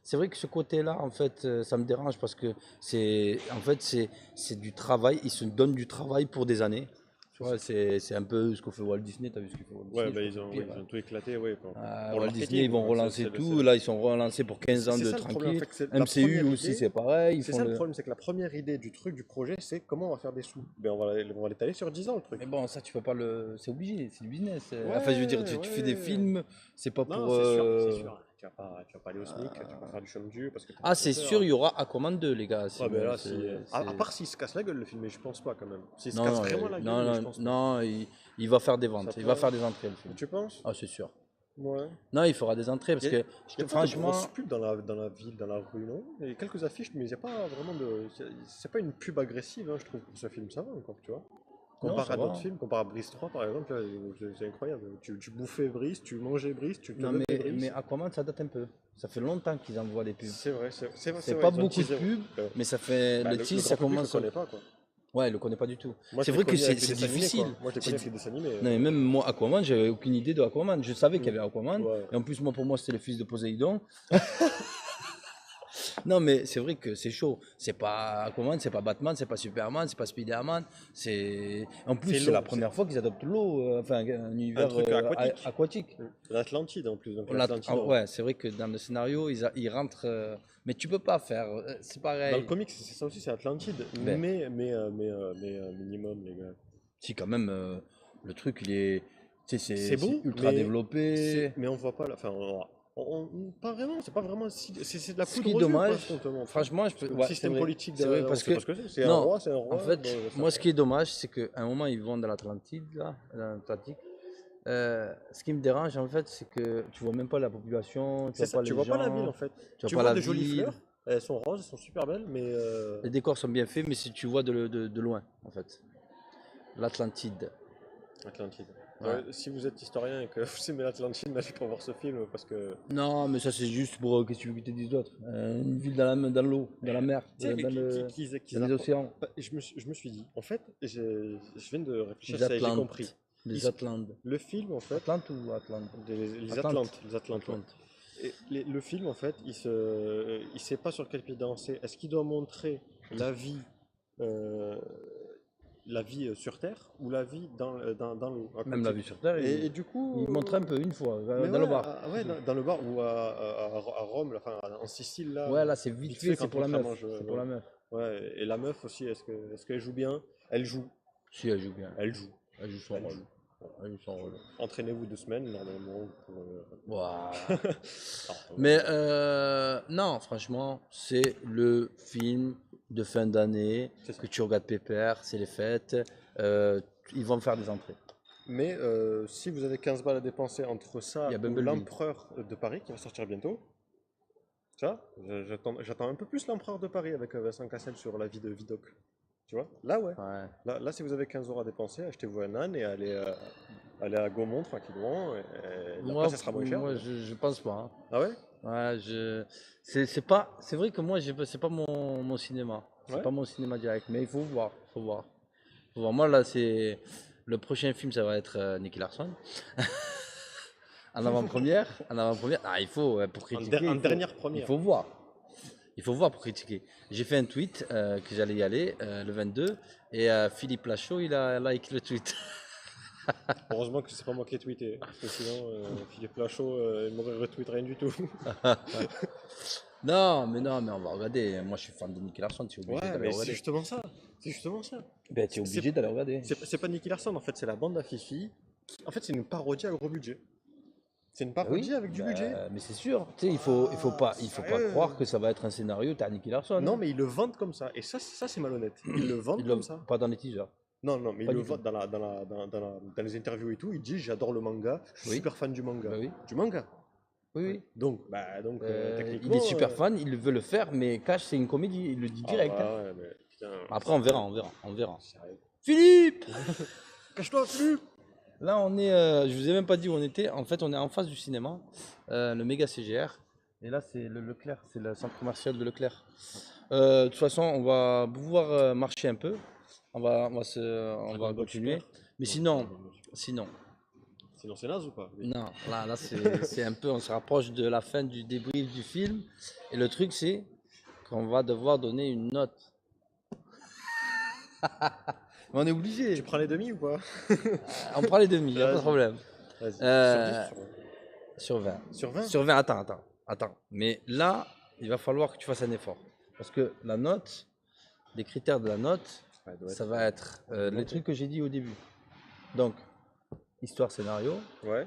c'est vrai que ce côté-là, en fait, ça me dérange parce que en fait, c'est du travail. Ils se donnent du travail pour des années. Tu vois, c'est un peu ce que fait Walt Disney. T'as vu ce qu'il fait Walt Ouais, Disney? bah, Je trouve que c'est ouais, pire, ils hein. ont tout éclaté, ouais, pour le Walt Disney, ils marketing, vont quoi. relancer tout. Là, ils sont relancés pour 15 ans C'est de ça le problème, en tranquille. fait, c'est la MCU première aussi, idée. c'est pareil. Ils C'est font ça le problème, c'est que la première idée du truc, du projet, c'est comment on va faire des sous. Ben, on va l'étaler sur 10 ans, le truc. Mais bon, ça, tu peux pas le. C'est obligé, c'est du business. Enfin, je veux dire, Ouais, tu fais des ouais. films, c'est pas Non, pour. c'est sûr, c'est sûr. Tu vas pas aller au SMIC, tu vas pas faire du chômage dû parce que t'es Ah, c'est sûr, réalisateur. il y aura Aquaman 2, les gars. Ouais, ben là, si. À part s'il se casse la gueule, le film, mais je pense pas quand même. S'il se Non, casse non, vraiment la gueule, non, mais je non, pense pas. non, il va faire des Ça ventes, il va pourrait. faire des entrées, le film. Tu penses? Ah, c'est sûr. Ouais. Non, il fera des entrées parce Il y a, que, y a pas de franchement, grosses pubs dans la ville, dans la rue, non? Il y a quelques affiches, mais il n'y a pas vraiment de. C'est pas une pub agressive, hein, je trouve, pour ce film, ça va encore, tu vois. non, Comparé ça à va, d'autres hein. films, comparé à Brice 3 par exemple, là, c'est incroyable. Tu bouffais Brice, tu mangeais Brice, tu te Non, levais mais Brice. Aquaman, ça date un peu. Ça fait longtemps qu'ils envoient des pubs. C'est vrai, c'est C'est vrai, pas ils ont beaucoup de teasé. pubs, Euh, mais ça fait. bah, Le le tease, grand ça public le commence. connaît pas, quoi. Ouais, il le connaît pas du tout. Moi, je C'est l'ai vrai que connu avec les c'est dessins animés, difficile. quoi. Moi, je l'ai connu avec les dessins animés. Non, mais même moi, Aquaman, j'avais aucune idée de Aquaman. Je savais qu'il y Mm. avait Aquaman. Ouais. Et en plus, moi, pour moi, c'était le fils de Poséidon. Non, mais c'est vrai que c'est chaud. C'est pas Aquaman, c'est pas Batman, c'est pas Superman, c'est pas Spider-Man. En plus, C'est c'est la l'eau, première fois qu'ils adoptent l'eau, enfin, un un univers truc aquatique. aquatique. L'Atlantide, en plus. Donc, l'Atlantide, Ouais, c'est vrai que dans le scénario, ils rentrent. Mais tu peux pas faire. C'est dans le pareil. comics, c'est ça aussi, c'est Atlantide. Ben, Mais minimum, les gars. si, quand même, le truc, il est. Tu sais, C'est c'est beau, ultra développé. mais on voit pas la. Enfin, pas vraiment, c'est pas vraiment. C'est de la Ce poudre qui est aux yeux, quoi, dommage, ce qu'on te montre. franchement, Le ouais, c'est système vrai. politique C'est vrai derrière, on parce sait que pas ce que c'est. C'est un non, roi, c'est un en roi. fait, ça moi, va. ce qui est dommage, c'est qu'à un moment, ils vont dans l'Atlantide, là, dans l'Atlantique. Ce qui me dérange, en fait, c'est que tu vois même pas la population, tu C'est vois ça, pas tu les vois pas la ville en gens, fait. tu vois Tu pas vois la de jolies ville. fleurs, elles sont roses, elles sont super belles, mais Les décors sont bien faits, mais si tu vois de loin, en fait. L'Atlantide. Atlantide. Ouais. Si vous êtes historien et que vous aimez l'Atlantide, n'allez pas voir ce film parce que. Non, mais ça, c'est juste pour qu'est-ce que tu veux que je te dise d'autre? Une ville dans l'eau, dans la mer, Tu sais, dans les océans. je me suis dit, en fait, je viens de réfléchir, Les ça y est, j'ai Atlantes. compris. Les Il- Atlantes. Le film, en fait, Atlante ou Atlante? les Atlante. Atlantes, les Atlantes, ouais. Atlante. Et le film, en fait, il sait pas sur quel pied danser. Est-ce qu'il doit montrer euh, la vie sur Terre ou la vie dans l'eau, Même la aquatique? vue sur Terre, Et du coup, il montre un peu, une fois, mais dans le ouais, bar. ouais, dans le bar ou à Rome, là, enfin en Sicile là, Ouais, là, c'est vite vite fait, fait c'est quand pour la l'autre elle meuf. mange. C'est pour la meuf. Ouais, et la meuf aussi, est-ce qu'elle joue bien? Elle joue, Si, elle joue bien. elle joue. Elle joue son Elle rôle. joue. Elle joue son rôle. Entraînez-vous 2 semaines normalement pour. Ouah. Ah, Mais non, franchement, c'est le film de fin d'année c'est ça. que tu regardes pépère, c'est les fêtes. euh, Ils vont faire des entrées. Mais si vous avez 15 balles à dépenser entre ça Il y a ou Bumblebee. l'Empereur de Paris qui va sortir bientôt, ça, j'attends un peu plus l'Empereur de Paris avec Vincent Cassel sur la vie de Vidocq. Tu vois? Là, ouais. Ouais. Là, si vous avez 15 € à dépenser, achetez-vous un âne et allez à Gaumont tranquillement. Et la Moi, place, elle sera moins chère. je pense pas, hein. Ah ouais? Ouais, c'est pas, c'est vrai que moi, c'est pas mon cinéma. C'est Ouais. pas mon cinéma direct, mais il faut voir, faut voir. Faut voir. Moi, là, c'est le prochain film, ça va être Nicky Larson. En avant-première, Ah, il faut pour critiquer. Dernière Il première. faut voir. Il faut voir pour critiquer. J'ai fait un tweet que j'allais y aller le 22 et Philippe Lachaud, il a like le tweet. Heureusement que c'est pas moi qui ai tweeté. Parce que sinon, Philippe Lachaud, il m'aurait retweet rien du tout. Non, mais on va regarder. Moi, je suis fan de Nicky Larson, tu es obligé Ouais, d'aller mais c'est regarder. justement ça. C'est justement ça. Ben, tu es obligé d'aller regarder. C'est pas Nicky Larson, en fait, c'est la bande à Fifi. En fait, c'est une parodie à gros budget. C'est une Ben oui, parodie avec du budget. mais c'est sûr. Tu sais, il faut pas sérieux croire que ça va être un scénario. T'as Nicky Larson. Non, mais ils le vendent comme ça. Et ça c'est malhonnête. Ils le vendent Ils comme le- ça. pas dans les teasers. Non, non, mais Pas il le du voit dans les interviews et tout. Il dit j'adore le manga, je suis Oui. super fan du manga. Bah oui. Du manga. Oui, oui. Donc, techniquement. Il est super fan, il veut le faire, mais Cash, c'est une comédie. Il le dit direct. hein. Ouais, mais putain. Après, on verra. Sérieux. Philippe! Cache-toi, Philippe! Là, je vous ai même pas dit où on était. En fait, on est en face du cinéma, le méga CGR. Et là, c'est le Leclerc, c'est le centre commercial de Leclerc. De toute façon, on va pouvoir marcher un peu. On va Dragon Ball continuer. Super. Mais Non, sinon, Dragon Ball Super. sinon, Sinon, c'est naze ou pas? Oui. non, là c'est un peu, on se rapproche de la fin du débrief du film. Et le truc, c'est qu'on va devoir donner une note. Mais on est Tu obligé. prends les demi ou pas? On prend les demi, il n'y a pas de Vas-y. problème. Vas-y. Euh, Sur 10, sur 20. sur 20? Sur 20, attends. Mais là, il va falloir que tu fasses un effort. Parce que la note, les critères de la note, Ouais, doit ça être, va être les argumenté. trucs que j'ai dit au début. Donc, histoire, scénario. Ouais.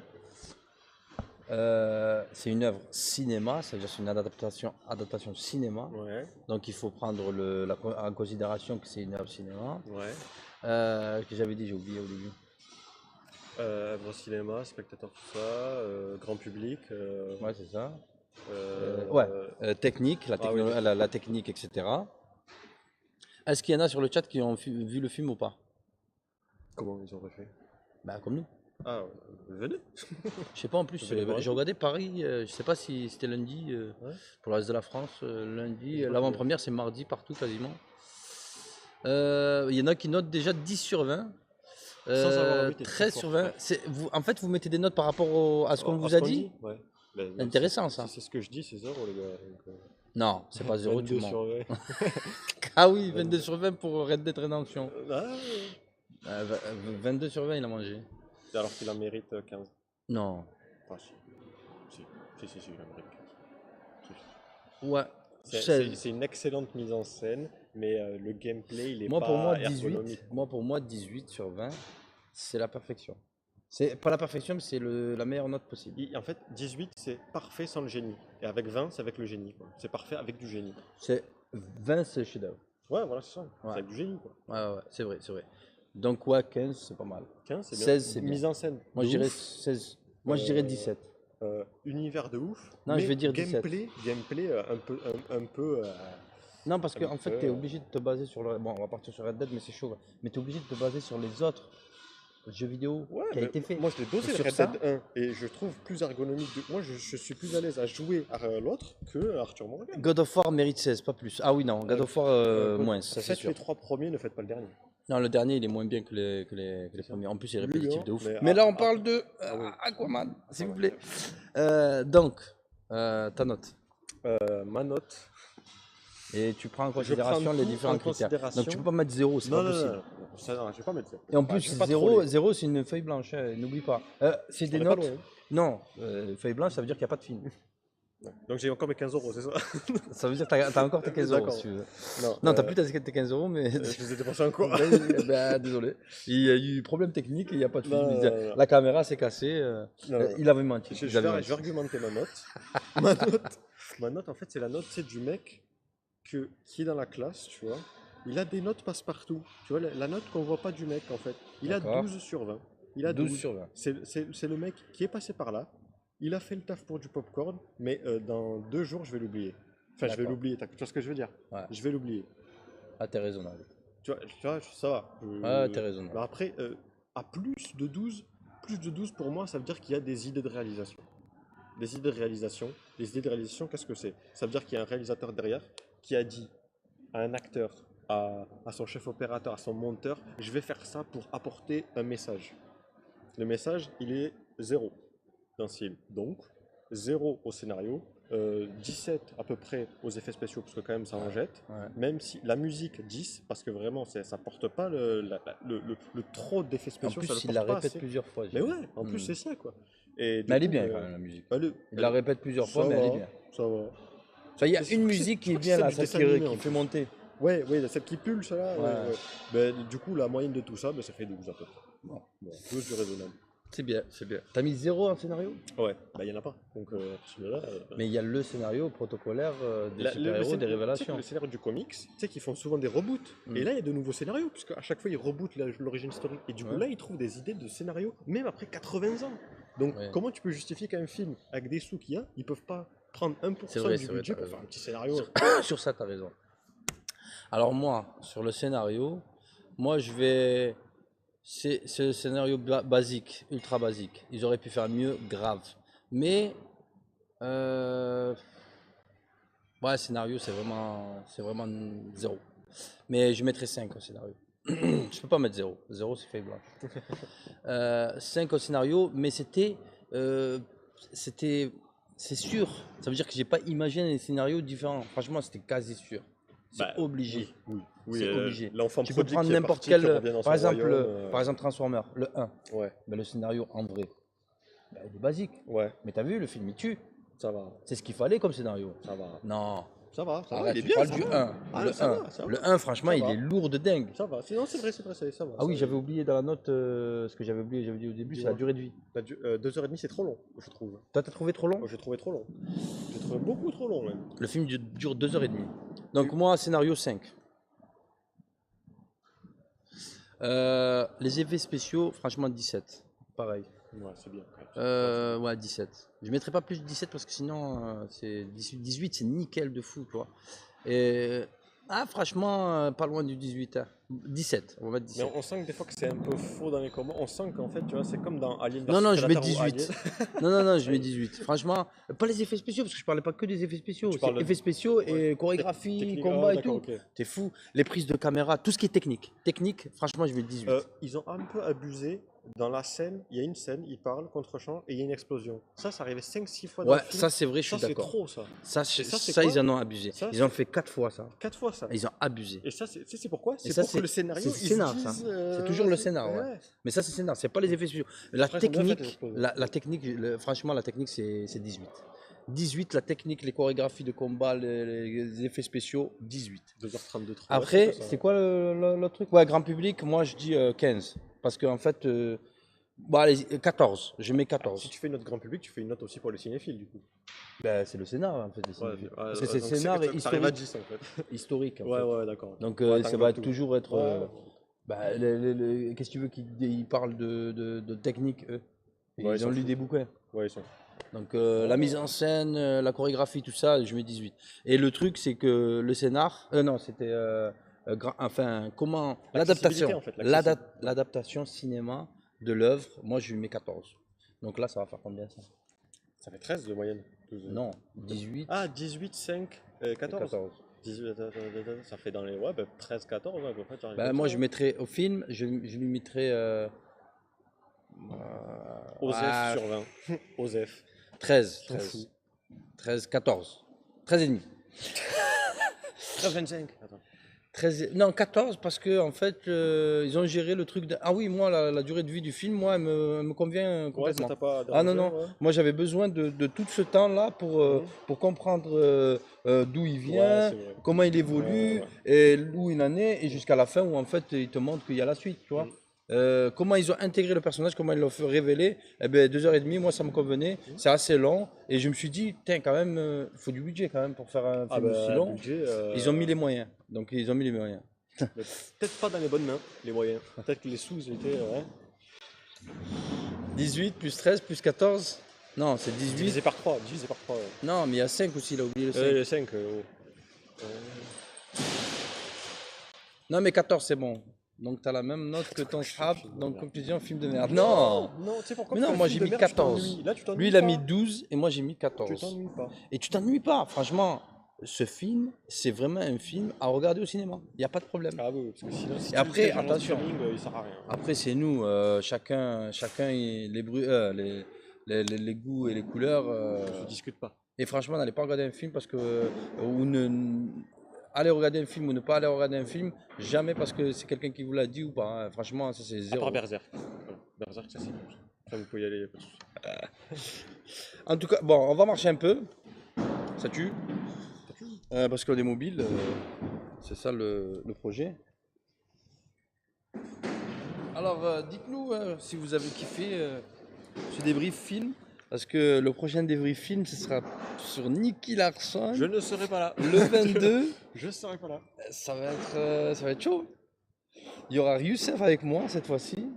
C'est une œuvre cinéma, c'est-à-dire c'est une adaptation cinéma. Ouais. Donc il faut prendre en considération que c'est une œuvre cinéma. Ouais. Que j'avais dit, j'ai oublié au début. Œuvre cinéma, spectateur, tout ça, grand public. Ouais, c'est ça. euh, Technique, Ah oui, d'accord. la technique, etc. Est-ce qu'il y en a sur le chat qui ont vu le film ou pas? Comment ils ont refait? Bah, comme nous. Ah, venez. Je sais pas en plus, Venez voir un j'ai coup. regardé Paris, je sais pas si c'était lundi Ouais. pour le reste de la France, lundi, J'ai pas l'avant-première c'est mardi partout quasiment. Il y en a qui notent déjà 10 sur 20, Sans avoir vu, t'es très 13 fort, sur 20. frère. En fait, vous mettez des notes par rapport à ce qu'on À vous ce a qu'on dit? dit? Ouais. Ben, Intéressant ça. si c'est ce que je dis, c'est zéro, les gars. Donc, Non, c'est pas 0, tu 22 mens. sur 20. Ah oui, 22 sur 20 pour Red Dead Redemption. Ah, ouais. 22 sur 20 il a mangé. Alors qu'il en mérite 15. Non. Ah, si. Si, il en mérite 15. Si. Ouais. C'est 16. une excellente mise en scène, mais le gameplay, il est Moi pour moi pas 18. ergonomique. Moi pour moi 18 sur 20, c'est la perfection. C'est pas la perfection, mais c'est la meilleure note possible. En fait, 18, c'est parfait sans le génie. Et avec 20, c'est avec le génie, quoi. C'est parfait avec du génie. C'est 20, c'est le chef-d'œuvre. Ouais, voilà, c'est ça. Ouais. C'est avec du génie, quoi. Ouais, c'est vrai, c'est vrai. Donc ouais, 15, c'est pas mal. 15, c'est bien. 16, c'est bien. Mise en scène. Moi de je dirais ouf. 16. Moi je dirais 17. Univers de ouf. Non, mais je vais dire 17. gameplay un peu. Non, parce Un qu'en fait, peu, tu es obligé de te baser sur le. Bon, on va partir sur Red Dead, mais c'est chaud. Mais tu es obligé de te baser sur les autres jeux vidéo Ouais, qui a mais été fait. moi je l'ai dosé Et le sur Red ça- Dead 1 et je trouve plus ergonomique. Moi je suis plus à l'aise à jouer à l'autre que Arthur Morgan. God of War mérite 16, pas plus. Ah oui, non, God of War moins, ça c'est Faites sûr. les 3 premiers, ne faites pas le dernier. Non, le dernier, il est moins bien que les premiers. En plus, il est Oui, répétitif hein, de ouf. mais Mais là, on ah, parle de oui. Aquaman, s'il Ah vous ouais. plaît. Donc, ta note. Ma note. Et tu prends en Je considération prends les tout différents en critères. considération. Donc, tu peux pas mettre 0, c'est Non, pas non, possible. non, ça, non, je vais pas mettre ça. Et en Ah, plus, je vais pas 0, troller. 0 c'est une feuille blanche, hein, n'oublie pas. C'est des On est pas notes. loin. Non, feuille blanche, ça veut dire qu'il n'y a pas de film. Ouais. Donc j'ai encore mes 15 euros, c'est ça? Ça veut dire que tu as encore tes 15 euros D'accord. si tu veux. Non, Non, tu plus tes 15 euros, mais. je les ai dépensés en quoi? Ben, désolé. Il y a eu problème technique, il n'y a pas de film. Non, Il disait, non. la caméra s'est cassée. Non, non. Il avait menti. Je ils avaient vais menti. argumenter ma note. Ma note, en fait, c'est la note, c'est du mec qui est dans la classe, tu vois. Il a des notes passe-partout. Tu vois, la note qu'on voit pas du mec, en fait. Il a D'accord. 12 sur 20. Il a 12 12. sur 20. C'est le mec qui est passé par là. Il a fait le taf pour du popcorn, mais dans 2 jours, je vais l'oublier. Enfin, je vais D'accord. l'oublier. Tu vois ce que je veux dire? Ouais. Je vais l'oublier. Ah, t'es raisonnable. Tu vois, ça va. Ah, t'es raisonnable. Mais après, à plus de 12 pour moi, ça veut dire qu'il y a des idées de réalisation. Des idées de réalisation. Les idées de réalisation, qu'est-ce que c'est? Ça veut dire qu'il y a un réalisateur derrière qui a dit à un acteur, à son chef opérateur, à son monteur, je vais faire ça pour apporter un message. Le message, il est 0 dans ce film. Donc, 0 au scénario, 17 à peu près aux effets spéciaux, parce que quand même ça en jette. Ouais. Même si la musique 10, parce que vraiment ça porte pas le trop d'effets En spéciaux, ça plus, le il la porte pas répète assez. plusieurs fois. Mais ouais, en plus c'est ça quoi. Et du Mais elle est coup, bien quand même, la musique. elle est- Il la répète plusieurs fois, mais elle est bien. Ça va. Ça, il y a C'est- une c'est- musique qui je est crois que bien c'est là, du celle dessin qui animé, en fait plus. monter. Ouais, celle qui pulse là. Ouais. Ouais. Ben, du coup, la moyenne de tout ça, ben, ça fait 12 à peu près. Bon. Bon, 12 du raisonnable. C'est bien, c'est bien. T'as mis 0 en scénario? Ouais, bah il y en a pas. Donc celui-là. Mais il y a le scénario protocolaire des Le super-héros, des tu sais que révélations. le scénario du comics, tu sais qu'ils font souvent des reboots. Mm. Et là, il y a de nouveaux scénarios, puisque à chaque fois, ils rebootent l'origine historique. Et du coup, Ouais. là, ils trouvent des idées de scénario, même après 80 ans. Donc, Ouais. comment tu peux justifier qu'un film, avec des sous qu'il y a, ils peuvent pas prendre 1% C'est vrai, du c'est vrai, budget t'as pour raison. faire un petit scénario? Sur ça, t'as raison. Alors moi, sur le scénario, moi je vais... C'est le scénario basique, ultra basique. Ils auraient pu faire mieux, grave. Mais Ouais, scénario, c'est vraiment 0. Mais je mettrais 5 au scénario. Je peux pas mettre 0. 0, c'est faible. 5 au scénario, mais euh, c'était, c'est sûr. Ça veut dire que j'ai pas imaginé des scénarios différents. Franchement, c'était quasi sûr. C'est Bah, obligé. oui, C'est obligé. l'enfant Tu peux prodigue prendre qui est n'importe parti, qui quel, revient dans par son exemple, royaume. par exemple Transformers, le 1. Ouais, Ben, le scénario en vrai, ben, il est basique. ouais, Mais t'as vu, le film il tue. ça va, C'est ce qu'il fallait comme scénario. ça va. Non, Ça va, arrête, il est tu bien, parles ça du va. 1. Ah, Le ça 1. va, ça Le va. 1, franchement, Ça il va. est lourd de dingue. Ça va. Sinon, c'est vrai, ça va. Ah oui, ça, j'avais oublié dans la note ce que j'avais oublié, j'avais dit au début, c'est la Dis-moi. durée de vie. 2h30, c'est trop long, je trouve. Toi, t'as trouvé trop long? Moi, j'ai trouvé trop long. J'ai trouvé beaucoup trop long, même. Le film dure 2h30. Donc moi, scénario 5. Les effets spéciaux, franchement 17. Pareil. Ouais, c'est bien. Ouais, Ouais, 17. Je mettrai pas plus de 17 parce que sinon, c'est 18, c'est nickel de fou, tu vois. Et, franchement, pas loin du 18. 17, on va mettre mais 17. on sent que des fois que c'est un peu faux dans les commentaires. On sent qu'en fait, tu vois, c'est comme dans Alien Non, vs non, je mets Predator ou 18. Alien. Non, je mets 18. Franchement, pas les effets spéciaux, parce que je parlais pas que des effets spéciaux. Tu C'est parles de- effets spéciaux et Ouais. chorégraphie, Technique. combat Ah, et d'accord, tout. ok. T'es fou. Les prises de caméra, tout ce qui est technique. Technique, franchement, je mets 18. Ils ont un peu abusé. Dans la scène, il y a une scène, ils parlent, contre-champ, et il y a une explosion. Ça arrivait 5-6 fois dans Ouais, le film. ça c'est vrai, je suis Ça, c'est d'accord. trop, ça. Ça, Et ça, c'est ça, quoi ils en ont abusé. Ça, Ils ont fait 4 fois ça. 4 fois, ça. Ils ont abusé. Et ça, c'est pourquoi? Et C'est ça, pour que le scénario, c'est ils se scénar, ça. disent, C'est toujours le vas-y. scénar, ouais. Mais ça, c'est scénar, c'est pas les effets spéciaux. La Après, ils sont bien faites, les technique, explosions. la technique, franchement, la technique, c'est 18. 18, la technique, les chorégraphies de combat, les effets spéciaux, 18. 2h32, 3. Après, c'est quoi le truc? Ouais, grand public, moi je dis 15. Parce qu'en fait, bon, allez, 14. Je mets Si 14. tu fais une note grand public, tu fais une note aussi pour les cinéphiles, du coup. Ben, c'est le scénar, en fait. Les Ouais, cinéphiles. ouais, Parce que c'est donc scénar et t'arrives à historique. 10, en fait. Historique, en Ouais, fait. ouais, d'accord. Donc, Ouais, ça t'englobes va tout. toujours être. Ouais. Bah, qu'est-ce que tu veux qu'ils parlent de technique, eux? Ouais, Ils ont lu des bouquins. Ouais, ils sont. Donc la mise en scène, la chorégraphie, tout ça, je mets 18. Et le truc, c'est que le scénar, non, c'était, enfin, comment, L'accessibilité, l'adaptation, en fait, l'accessibilité. l'adaptation cinéma de l'œuvre, moi je lui mets 14. Donc là, ça va faire combien ça? Ça fait 13 de moyenne. 12. Non, 18, Ah, 18, 5, 14. 14. 18, ça fait dans les. Ouais, bah, 13, 14, ouais, à peu près, tu arrives Ben, comme moi, ça, je hein. mettrais au film, je lui mettrais Osef ah, sur 20. Osef. 13, S'en 13, fout. 13, 14, 13 et demi. 13, 25. Attends. 13, non, 14 parce que en fait ils ont géré le truc de... Ah oui, moi la durée de vie du film, moi elle me convient Ouais, ça complètement. t'a pas Ah non, dérangé, non, ouais. moi j'avais besoin de tout ce temps-là Mhm. pour comprendre d'où il Ouais, vient, c'est vrai. comment il Ouais, évolue, ouais. et où il en est, et jusqu'à la fin où en fait il te montre qu'il y a la suite, tu vois. Mhm. Comment ils ont intégré le personnage, comment ils l'ont fait révéler, eh ben 2h30, moi ça me convenait, c'est assez long, et je me suis dit, tiens quand même, il faut du budget quand même pour faire un Ah film aussi bah, long. budget. Ils ont mis les moyens, donc ils ont mis les moyens. Mais peut-être pas dans les bonnes mains, les moyens. Peut-être que les sous étaient. Ouais. 18 plus 13 plus 14. Non, c'est 18. Divisé par 3. Divisé par 3. Ouais. Non, mais il y a 5 aussi, il a oublié le 5. Les 5. Non, mais 14, c'est bon. Donc, tu as la même note que ton Shab. film de Donc, merde. conclusion, film de merde. Non. Non, tu sais pourquoi? Mais non, Parce que moi le j'ai film mis de merde, tu 14. t'ennuies. Là, tu t'ennuies Lui, il a pas. mis 12 et moi j'ai mis Tu 14. t'ennuies pas. Et tu t'ennuies pas. Franchement, ce film, c'est vraiment un film à regarder au cinéma. Il n'y a pas de problème. Ah oui, parce que sinon, si Et tu après, le télécharges en attention. streaming, il sert à rien. Après, c'est nous, chacun les goûts et les couleurs. Je discute pas. Et franchement, n'allez pas regarder un film parce que. Allez regarder un film ou ne pas aller regarder un film, jamais parce que c'est quelqu'un qui vous l'a dit ou pas, hein. Franchement, ça c'est À zéro. part Berserk. Voilà. Berserk, ça c'est bon. Ça, vous pouvez y aller, y a pas de souci. En tout cas, bon, on va marcher un peu. Ça tue. Parce qu'on est mobile. C'est ça le projet. Alors, dites-nous si vous avez kiffé ce débrief film. Parce que le prochain débrief film, ce sera sur Nicky Larson. Je ne serai pas là. Le 22. Je serai pas là. Ça va être chaud. Il y aura Youssef avec moi cette fois-ci.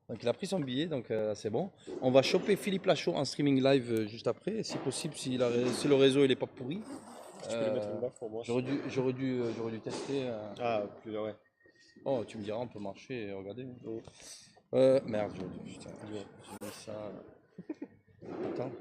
Donc il a pris son billet, donc c'est bon. On va choper Philippe Lachaud en streaming live juste après, si possible, si le réseau il est pas pourri. Tu peux lui mettre une baffe pour moi. J'aurais dû tester. Ah, plus, ouais. Oh, tu me diras, on peut marcher et regarder. Oh. Merde, putain. J'ai mis ça. Attends.